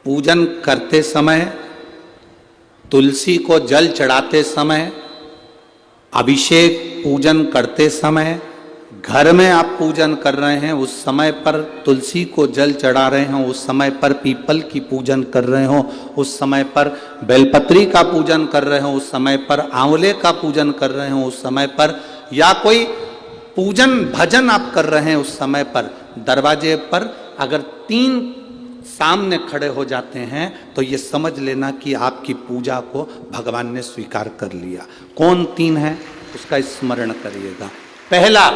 पूजन करते समय, तुलसी को जल चढ़ाते समय, अभिषेक पूजन करते समय, घर में आप पूजन कर रहे हैं उस समय पर तुलसी को जल चढ़ा रहे हो, उस समय पर पीपल की पूजन कर रहे हो, उस समय पर बेलपत्री का पूजन कर रहे हो, उस समय पर आंवले का पूजन कर रहे हो, उस समय पर या कोई पूजन भजन आप कर रहे हैं उस समय पर दरवाजे पर अगर 3 सामने खड़े हो जाते हैं तो ये समझ लेना कि आपकी पूजा को भगवान ने स्वीकार कर लिया। कौन 3 है उसका स्मरण करिएगा। पहला,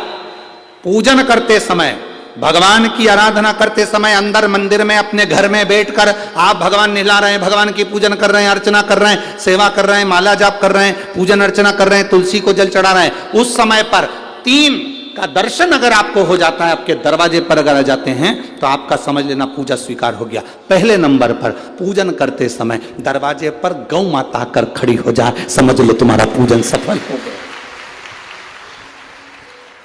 पूजन करते समय, भगवान की आराधना करते समय अंदर मंदिर में अपने घर में बैठकर आप भगवान निला रहे हैं, भगवान की पूजन कर रहे हैं, अर्चना कर रहे हैं, सेवा कर रहे हैं, माला जाप कर रहे हैं, पूजन अर्चना कर रहे हैं, तुलसी को जल चढ़ा रहे हैं, उस समय पर 3 का दर्शन अगर आपको हो जाता है, आपके दरवाजे पर अगर आ जाते हैं तो आपका समझ लेना पूजा स्वीकार हो गया। पहले नंबर पर पूजन करते समय दरवाजे पर गौ माता आकर खड़ी हो जाए, समझ लो तुम्हारा पूजन सफल हो गया।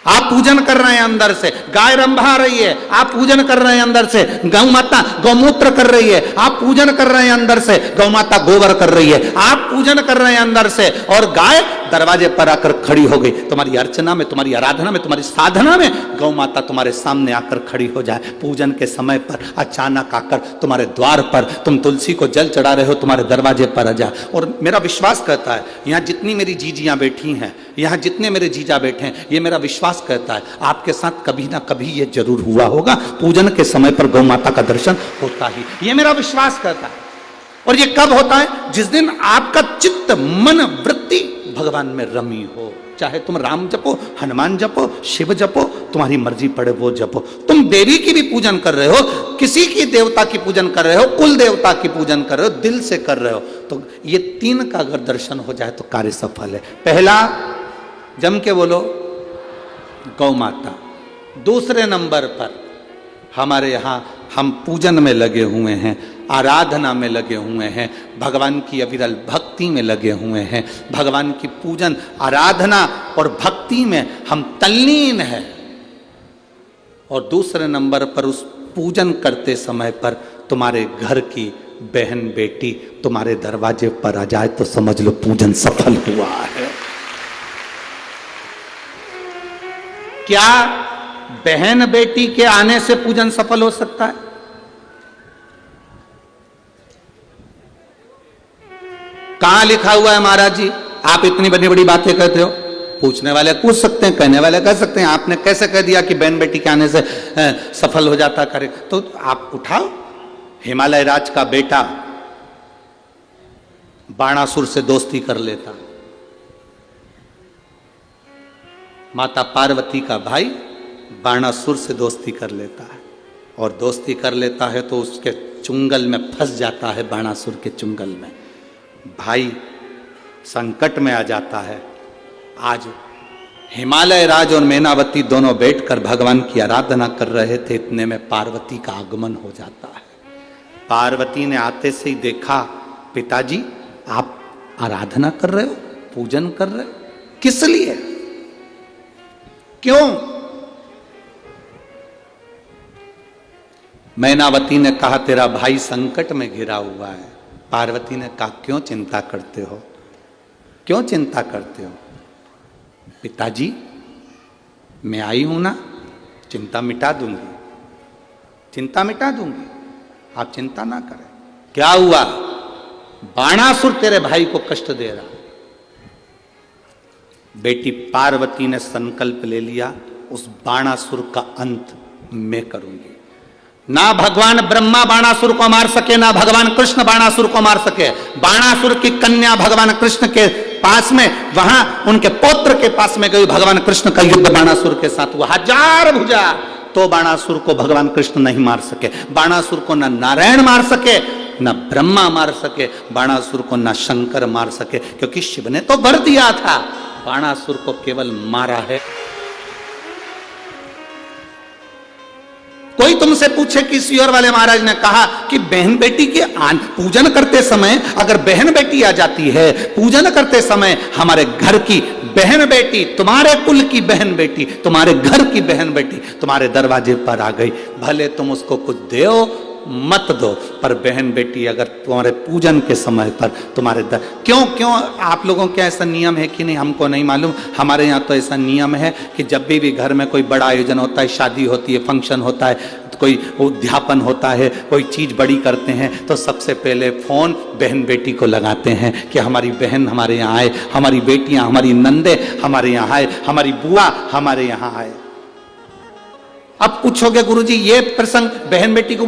आप पूजन कर रहे हैं अंदर से, गाय रंभा रही है, आप पूजन कर रहे हैं अंदर से, गौ माता गौमूत्र कर रही है, आप पूजन कर रहे हैं अंदर से, गौ माता गोबर कर रही है, आप पूजन कर रहे हैं अंदर से और गाय दरवाजे पर आकर खड़ी हो गई। तुम्हारी अर्चना में, तुम्हारी आराधना में, तुम्हारी साधना में गौ माता तुम्हारे सामने आकर खड़ी हो जाए। पूजन के समय पर अचानक आकर तुम्हारे द्वार पर, तुम तुलसी को जल चढ़ा रहे हो, तुम्हारे दरवाजे पर आ जाए। और मेरा विश्वास कहता है, यहाँ जितनी मेरी जीजियां बैठी हैं, यहाँ जितने मेरे जीजा बैठे हैं, ये मेरा विश्वास कहता है आपके साथ कभी ना कभी ये जरूर हुआ होगा, पूजन के समय पर गौ माता का दर्शन होता ही, ये मेरा विश्वास कहता है। और ये कब होता है? जिस दिन आपका चित्त, मन, वृत्ति भगवान में रमी हो। चाहे तुम राम जपो, हनुमान जपो, शिव जपो, तुम्हारी मर्जी पड़े वो जपो। तुम देवी की भी पूजन कर रहे हो, किसी की देवता की पूजन कर रहे हो, कुल देवता की पूजन कर रहे हो, दिल से कर रहे हो, तो ये 3 का अगर दर्शन हो जाए तो कार्य सफल है। पहला, जम के बोलो, गौ माता। दूसरे नंबर पर हमारे यहाँ हम पूजन में लगे हुए हैं, आराधना में लगे हुए हैं, भगवान की अविरल भक्ति में लगे हुए हैं, भगवान की पूजन, आराधना और भक्ति में हम तल्लीन हैं। और दूसरे नंबर पर उस पूजन करते समय पर तुम्हारे घर की बहन बेटी तुम्हारे दरवाजे पर आ जाए तो समझ लो पूजन सफल हुआ है। क्या बहन बेटी के आने से पूजन सफल हो सकता है? कहां लिखा हुआ है महाराज जी? आप इतनी बड़ी बड़ी बातें कहते हो। पूछने वाले पूछ सकते हैं, कहने वाले कह सकते हैं, आपने कैसे कह दिया कि बहन बेटी के आने से सफल हो जाता करे? तो आप उठाओ, हिमालय राज का बेटा बाणासुर से दोस्ती कर लेता, माता पार्वती का भाई बाणासुर से दोस्ती कर लेता है, और दोस्ती कर लेता है तो उसके चुंगल में फंस जाता है, बाणासुर के चुंगल में भाई संकट में आ जाता है। आज हिमालय राज और मैनावती दोनों बैठकर भगवान की आराधना कर रहे थे, इतने में पार्वती का आगमन हो जाता है। पार्वती ने आते से ही देखा, पिताजी आप आराधना कर रहे हो, पूजन कर रहे हो, किस लिए, क्यों? मैनावती ने कहा तेरा भाई संकट में घिरा हुआ है। पार्वती ने कहा क्यों चिंता करते हो, क्यों चिंता करते हो? पिताजी मैं आई हूं ना, चिंता मिटा दूंगी, चिंता मिटा दूंगी, आप चिंता ना करें। क्या हुआ? बाणासुर तेरे भाई को कष्ट दे रहा। बेटी पार्वती ने संकल्प ले लिया, उस बाणासुर का अंत मैं करूंगी। ना भगवान ब्रह्मा बाणासुर को मार सके, ना भगवान कृष्ण बाणासुर को मार सके। बाणासुर की कन्या भगवान कृष्ण के पास में, वहां उनके पौत्र के पास में गई, भगवान कृष्ण का युद्ध बाणासुर के साथ हुआ, 1000 भुजा, तो बाणासुर को भगवान कृष्ण नहीं मार सके। बाणासुर को न नारायण मार सके, न ब्रह्मा मार सके, बाणासुर को न शंकर मार सके, क्योंकि शिव ने तो वर दिया था, बाणासुर को केवल मारा है। कोई तुमसे पूछे कि सियोर वाले महाराज ने कहा कि बहन बेटी के पूजन करते समय अगर बहन बेटी आ जाती है, पूजन करते समय हमारे घर की बहन बेटी, तुम्हारे कुल की बहन बेटी, तुम्हारे घर की बहन बेटी तुम्हारे दरवाजे पर आ गई, भले तुम उसको कुछ दो मत दो। पर बहन बेटी अगर तुम्हारे पूजन के समय पर तुम्हारे क्यों आप लोगों के ऐसा नियम है कि नहीं हमको नहीं मालूम, हमारे यहाँ तो ऐसा नियम है कि जब भी घर में कोई बड़ा आयोजन होता है, शादी होती है, फंक्शन होता है, कोई उद्यापन होता है, कोई चीज बड़ी करते हैं, तो सबसे पहले फोन बहन बेटी को लगाते हैं कि हमारी बहन हमारे यहाँ आए, हमारी बेटियां, हमारी नंदे हमारे यहाँ आए, हमारी बुआ हमारे यहाँ आए। अब पूछोगे गुरुजी ये प्रसंग बहन बेटी को